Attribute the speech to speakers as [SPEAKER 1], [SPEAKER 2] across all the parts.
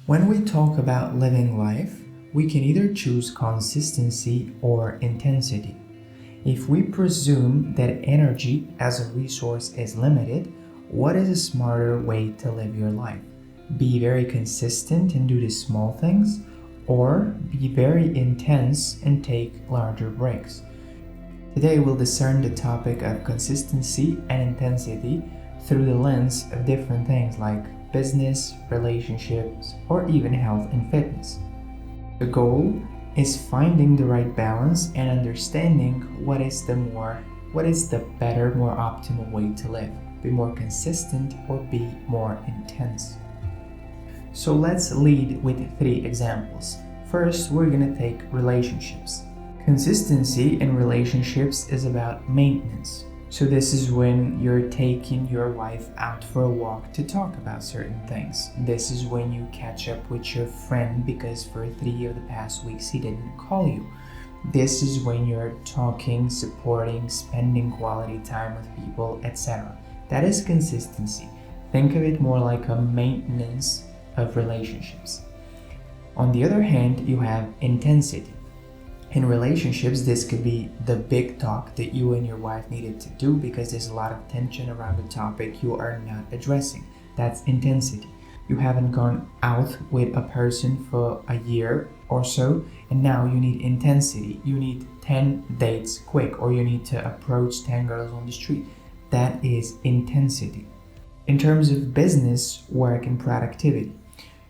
[SPEAKER 1] When we talk about living life, we can either choose consistency or intensity. If we presume that energy as a resource is limited, what is a smarter way to live your life? Be very consistent and do the small things, or be very intense and take larger breaks. Today we'll discern the topic of consistency and intensity through the lens of different things like business, relationships, or even health and fitness. The goal is finding the right balance and understanding what is the better, more optimal way to live. Be more consistent or be more intense. So let's lead with 3 examples. First, we're going to take relationships. Consistency in relationships is about maintenance. So this is when you're taking your wife out for a walk to talk about certain things. This is when you catch up with your friend because for 3 of the past weeks he didn't call you. This is when you're talking, supporting, spending quality time with people, etc. That is consistency. Think of it more like a maintenance of relationships. On the other hand, you have intensity. In relationships, this could be the big talk that you and your wife needed to do because there's a lot of tension around the topic you are not addressing. That's intensity. You haven't gone out with a person for a year or so, and now you need intensity. You need 10 dates quick, or you need to approach 10 girls on the street. That is intensity. In terms of business, work, and productivity,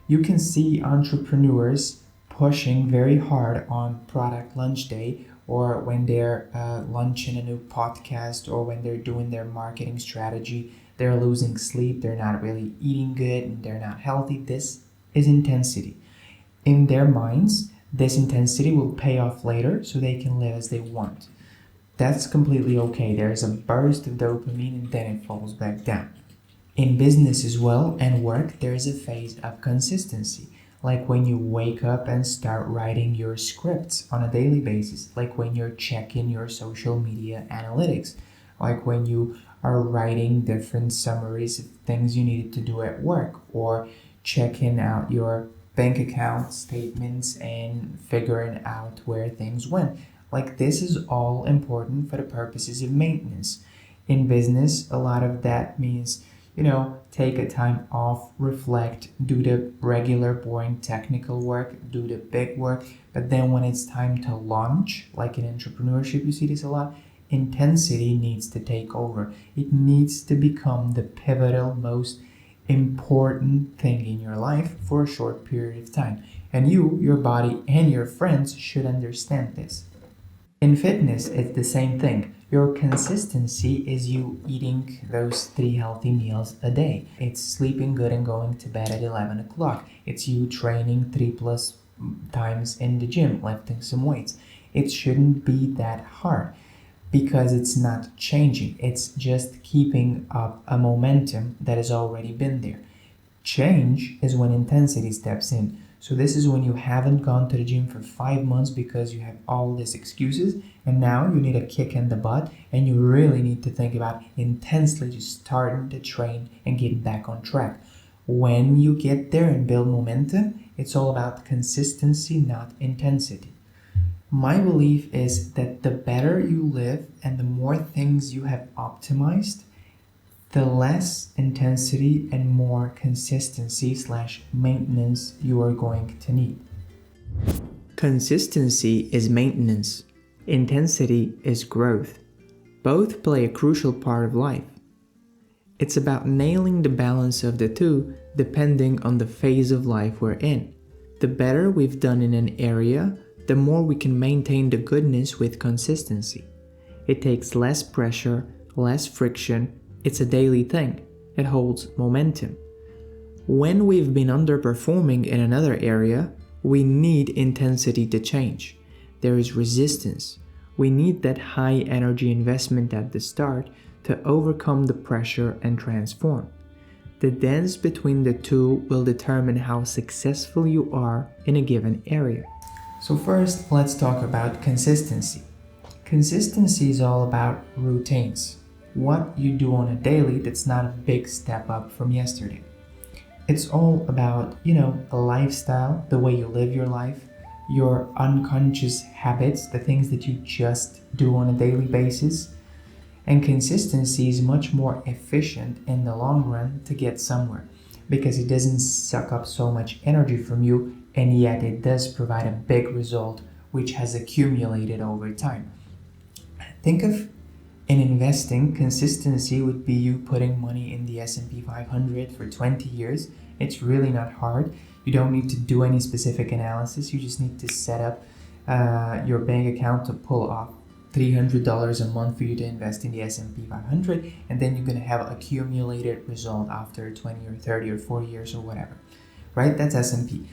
[SPEAKER 1] you can see entrepreneurs pushing very hard on product launch day, or when they're launching a new podcast, or when they're doing their marketing strategy. They're losing sleep, they're not really eating good, and they're not healthy. This is intensity. In their minds, this intensity will pay off later so they can live as they want. That's completely okay. There's a burst of dopamine and then it falls back down. In business as well and work, there is a phase of consistency. Like when you wake up and start writing your scripts on a daily basis, like when you're checking your social media analytics, like when you are writing different summaries of things you needed to do at work, or checking out your bank account statements and figuring out where things went. Like this is all important for the purposes of maintenance. In business, a lot of that means take a time off, reflect, do the regular boring technical work, do the big work. But then when it's time to launch, like in entrepreneurship, you see this a lot, intensity needs to take over. It needs to become the pivotal, most important thing in your life for a short period of time. And you, your body, and your friends should understand this. In fitness, it's the same thing. Your consistency is you eating those 3 healthy meals a day. It's sleeping good and going to bed at 11 o'clock. It's you training 3+ times in the gym, lifting some weights. It shouldn't be that hard because it's not changing. It's just keeping up a momentum that has already been there. Change is when intensity steps in. So this is when you haven't gone to the gym for 5 months because you have all these excuses, and now you need a kick in the butt and you really need to think about intensely just starting to train and getting back on track. When you get there and build momentum, it's all about consistency, not intensity. My belief is that the better you live and the more things you have optimized, the less intensity and more consistency/maintenance you are going to need. Consistency is maintenance. Intensity is growth. Both play a crucial part of life. It's about nailing the balance of the two depending on the phase of life we're in. The better we've done in an area, the more we can maintain the goodness with consistency. It takes less pressure, less friction. It's a daily thing. It holds momentum. When we've been underperforming in another area, we need intensity to change. There is resistance. We need that high energy investment at the start to overcome the pressure and transform. The dance between the two will determine how successful you are in a given area. So first, let's talk about consistency. Consistency is all about routines. What you do on a daily that's not a big step up from yesterday. It's all about, a lifestyle, the way you live your life, your unconscious habits, the things that you just do on a daily basis. And consistency is much more efficient in the long run to get somewhere because it doesn't suck up so much energy from you, and yet it does provide a big result which has accumulated over time. Think of in investing, consistency would be you putting money in the S&P 500 for 20 years. It's really not hard. You don't need to do any specific analysis. You just need to set up your bank account to pull off $300 a month for you to invest in the S&P 500, and then you're going to have accumulated result after 20 or 30 or 40 years or whatever. Right? That's S&P.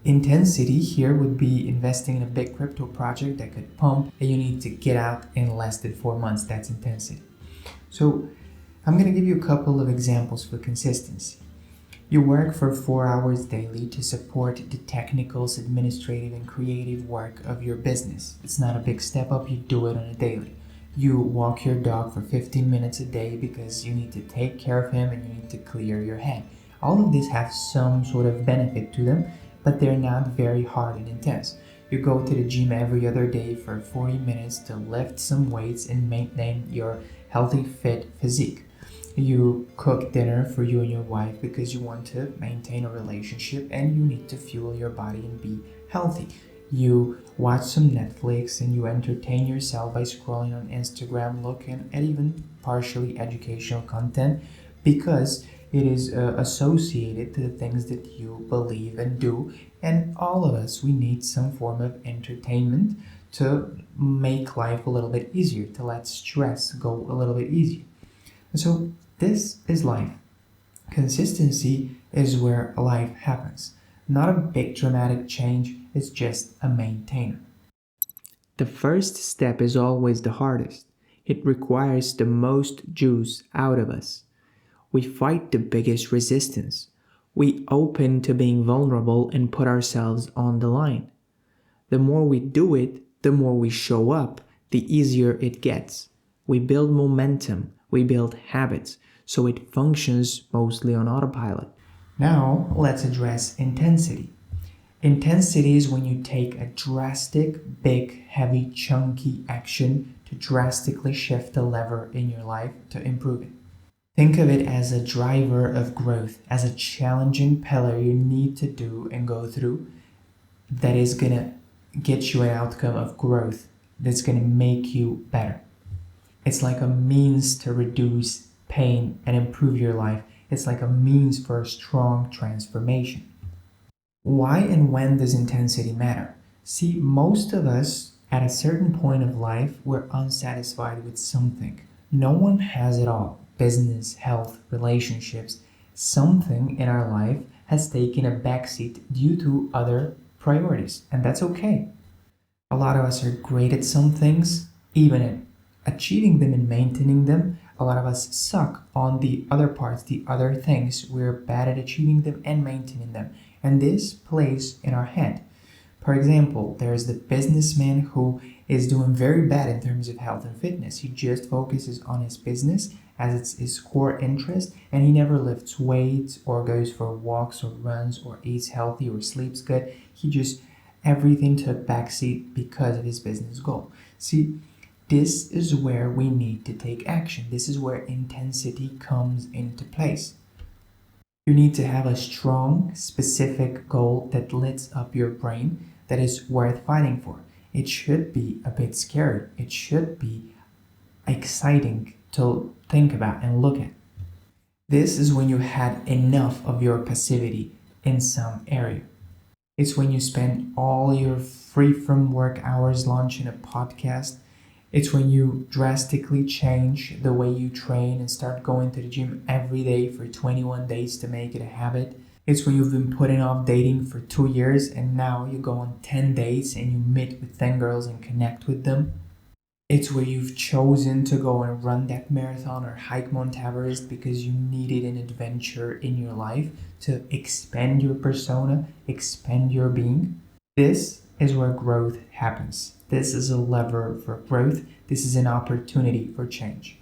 [SPEAKER 1] Intensity here would be investing in a big crypto project that could pump and you need to get out in less than 4 months. That's intensity. So I'm going to give you a couple of examples for consistency. You work for 4 hours daily to support the technical, administrative, and creative work of your business. It's not a big step up, you do it on a daily. You walk your dog for 15 minutes a day because you need to take care of him and you need to clear your head. All of these have some sort of benefit to them, but they're not very hard and intense. You go to the gym every other day for 40 minutes to lift some weights and maintain your healthy, fit physique. You cook dinner for you and your wife because you want to maintain a relationship and you need to fuel your body and be healthy. You watch some Netflix and you entertain yourself by scrolling on Instagram, looking at even partially educational content because it is associated to the things that you believe and do. And all of us, we need some form of entertainment to make life a little bit easier, to let stress go a little bit easier. So this is life. Consistency is where life happens. Not a big dramatic change, it's just a maintainer. The first step is always the hardest. It requires the most juice out of us. We fight the biggest resistance. We open to being vulnerable and put ourselves on the line. The more we do it, the more we show up, the easier it gets. We build momentum, we build habits, so it functions mostly on autopilot. Now, let's address intensity. Intensity is when you take a drastic, big, heavy, chunky action to drastically shift the lever in your life to improve it. Think of it as a driver of growth, as a challenging pillar you need to do and go through that is going to get you an outcome of growth that's going to make you better. It's like a means to reduce pain and improve your life. It's like a means for a strong transformation. Why and when does intensity matter? See, most of us at a certain point of life, we're unsatisfied with something. No one has it all. Business, health, relationships, something in our life has taken a backseat due to other priorities, and that's okay. A lot of us are great at some things, even at achieving them and maintaining them. A lot of us suck on the other parts, the other things. We're bad at achieving them and maintaining them, and this plays in our head. For example, there's the businessman who is doing very bad in terms of health and fitness. He just focuses on his business as it's his core interest, and he never lifts weights or goes for walks or runs or eats healthy or sleeps good. He just, everything took backseat because of his business goal. See, this is where we need to take action. This is where intensity comes into place. You need to have a strong, specific goal that lights up your brain, that is worth fighting for. It should be a bit scary. It should be exciting to think about and look at. This is when you had enough of your passivity in some area. It's when you spend all your free from work hours launching a podcast. It's when you drastically change the way you train and start going to the gym every day for 21 days to make it a habit. It's when you've been putting off dating for 2 years and now you go on 10 dates and you meet with 10 girls and connect with them. It's where you've chosen to go and run that marathon or hike Mount Everest because you needed an adventure in your life to expand your persona, expand your being. This is where growth happens. This is a lever for growth. This is an opportunity for change.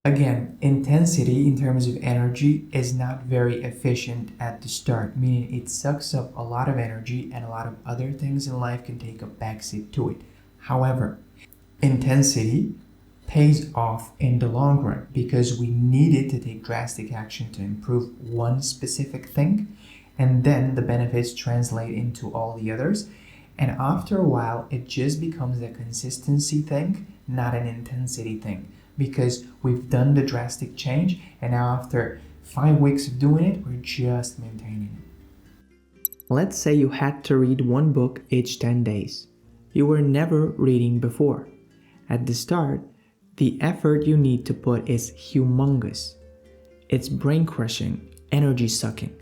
[SPEAKER 1] Again, intensity in terms of energy is not very efficient at the start, meaning it sucks up a lot of energy and a lot of other things in life can take a backseat to it. However, intensity pays off in the long run because we needed to take drastic action to improve one specific thing, and then the benefits translate into all the others. And after a while, it just becomes a consistency thing, not an intensity thing, because we've done the drastic change, and now after 5 weeks of doing it, we're just maintaining it. Let's say you had to read one book each 10 days. You were never reading before. At the start, the effort you need to put is humongous. It's brain crushing, energy sucking.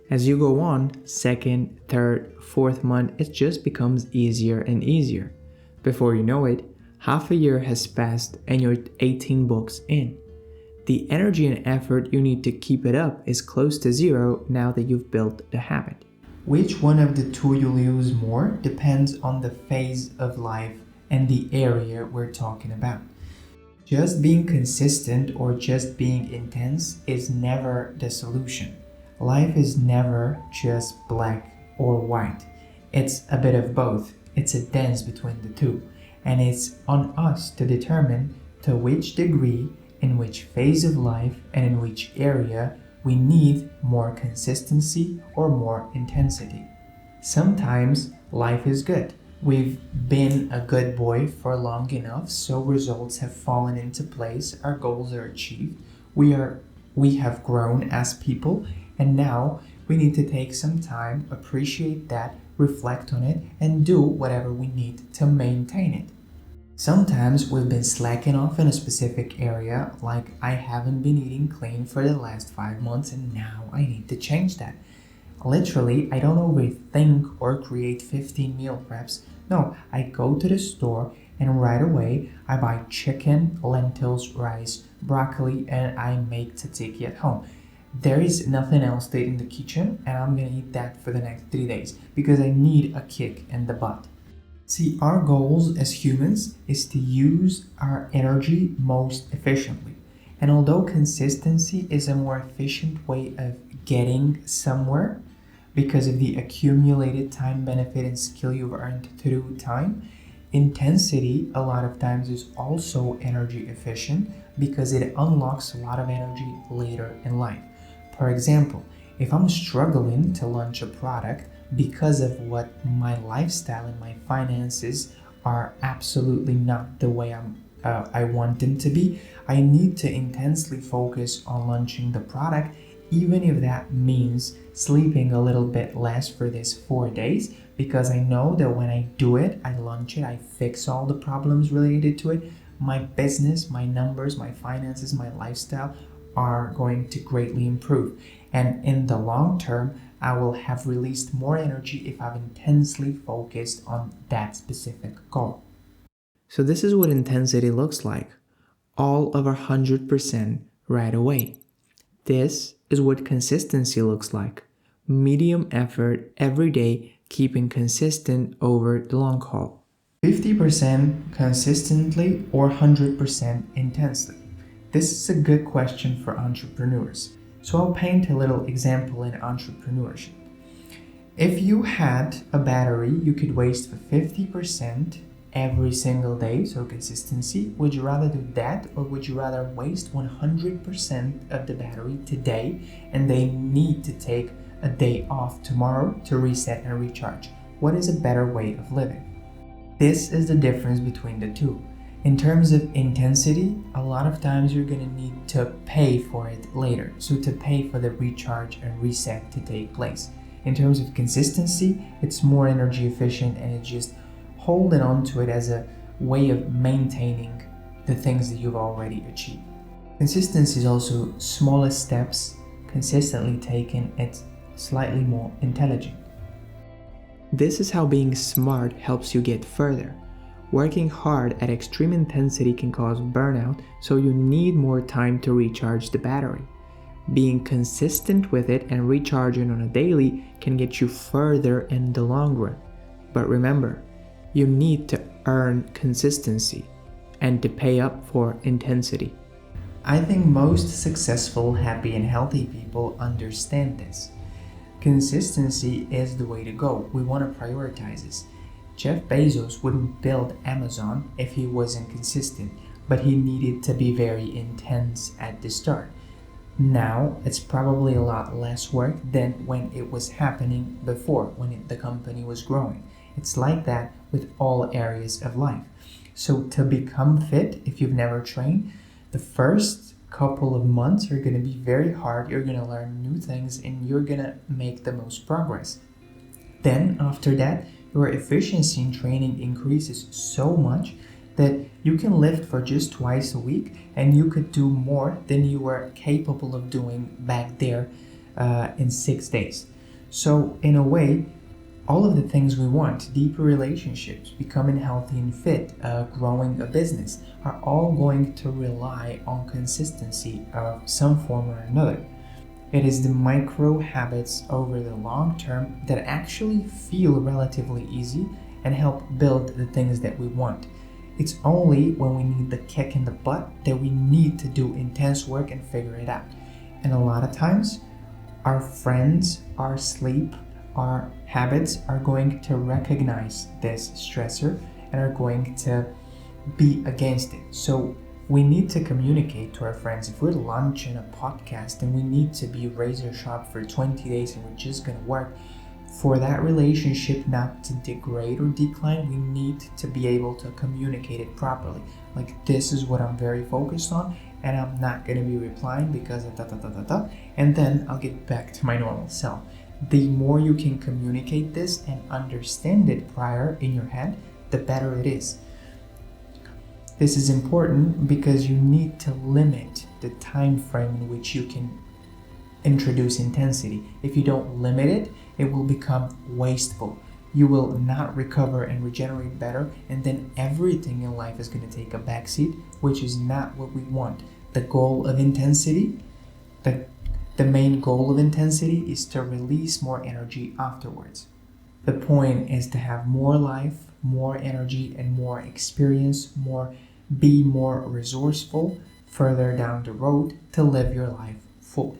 [SPEAKER 1] As you go on, second, third, fourth month, it just becomes easier and easier. Before you know it, half a year has passed and you're 18 books in. The energy and effort you need to keep it up is close to zero now that you've built the habit. Which one of the two you'll use more depends on the phase of life and the area we're talking about. Just being consistent or just being intense is never the solution. Life is never just black or white. It's a bit of both. It's a dance between the two. And it's on us to determine to which degree, in which phase of life, and in which area we need more consistency or more intensity. Sometimes life is good. We've been a good boy for long enough, so results have fallen into place, our goals are achieved, we have grown as people, and now we need to take some time, appreciate that, reflect on it, and do whatever we need to maintain it. Sometimes we've been slacking off in a specific area, like I haven't been eating clean for the last 5 months and now I need to change that. Literally, I don't overthink or create 15 meal preps. No, I go to the store and right away I buy chicken, lentils, rice, broccoli, and I make tzatziki at home. There is nothing else to eat in the kitchen, and I'm gonna eat that for the next 3 days because I need a kick in the butt. See, our goals as humans is to use our energy most efficiently. And although consistency is a more efficient way of getting somewhere because of the accumulated time benefit and skill you've earned through time, intensity a lot of times is also energy efficient because it unlocks a lot of energy later in life. For example, if I'm struggling to launch a product because of what my lifestyle and my finances are absolutely not the way I want them to be, I need to intensely focus on launching the product, even if that means sleeping a little bit less for these 4 days, because I know that when I do it, I launch it, I fix all the problems related to it, my business, my numbers, my finances, my lifestyle are going to greatly improve. And in the long term, I will have released more energy if I've intensely focused on that specific goal. So this is what intensity looks like. All of our 100% right away. This is what consistency looks like. Medium effort every day, keeping consistent over the long haul. 50% consistently or 100% intensely? This is a good question for entrepreneurs. So I'll paint a little example in entrepreneurship. If you had a battery you could waste for 50% every single day, so consistency, would you rather do that or would you rather waste 100% of the battery today and they need to take a day off tomorrow to reset and recharge? What is a better way of living? This is the difference between the two. In terms of intensity, a lot of times you're going to need to pay for it later. So to pay for the recharge and reset to take place. In terms of consistency, it's more energy efficient and it's just holding on to it as a way of maintaining the things that you've already achieved. Consistency is also smaller steps consistently taken. It's slightly more intelligent. This is how being smart helps you get further. Working hard at extreme intensity can cause burnout, so you need more time to recharge the battery. Being consistent with it and recharging on a daily can get you further in the long run. But remember, you need to earn consistency and to pay up for intensity. I think most successful, happy, and healthy people understand this. Consistency is the way to go. We want to prioritize this. Jeff Bezos wouldn't build Amazon if he wasn't consistent, but he needed to be very intense at the start. Now it's probably a lot less work than when it was happening before, when the company was growing. It's like that with all areas of life. So, to become fit, if you've never trained, the first couple of months are going to be very hard. You're going to learn new things and you're going to make the most progress. Then, after that, your efficiency in training increases so much that you can lift for just twice a week and you could do more than you were capable of doing back there in 6 days. So, in a way, all of the things we want, deeper relationships, becoming healthy and fit, growing a business, are all going to rely on consistency of some form or another. It is the micro habits over the long term that actually feel relatively easy and help build the things that we want. It's only when we need the kick in the butt that we need to do intense work and figure it out. And a lot of times, our friends, our sleep, our habits are going to recognize this stressor and are going to be against it. So we need to communicate to our friends. If we're launching a podcast and we need to be razor sharp for 20 days and we're just going to work, for that relationship not to degrade or decline, we need to be able to communicate it properly. Like, this is what I'm very focused on, and I'm not going to be replying because of and then I'll get back to my normal self. The more you can communicate this and understand it prior in your head, the better it is. This is important because you need to limit the time frame in which you can introduce intensity. If you don't limit it, it will become wasteful. You will not recover and regenerate better, and then everything in life is going to take a backseat, which is not what we want. The goal of intensity, the main goal of intensity is to release more energy afterwards. The point is to have more life, more energy, and more experience, be more resourceful further down the road to live your life full.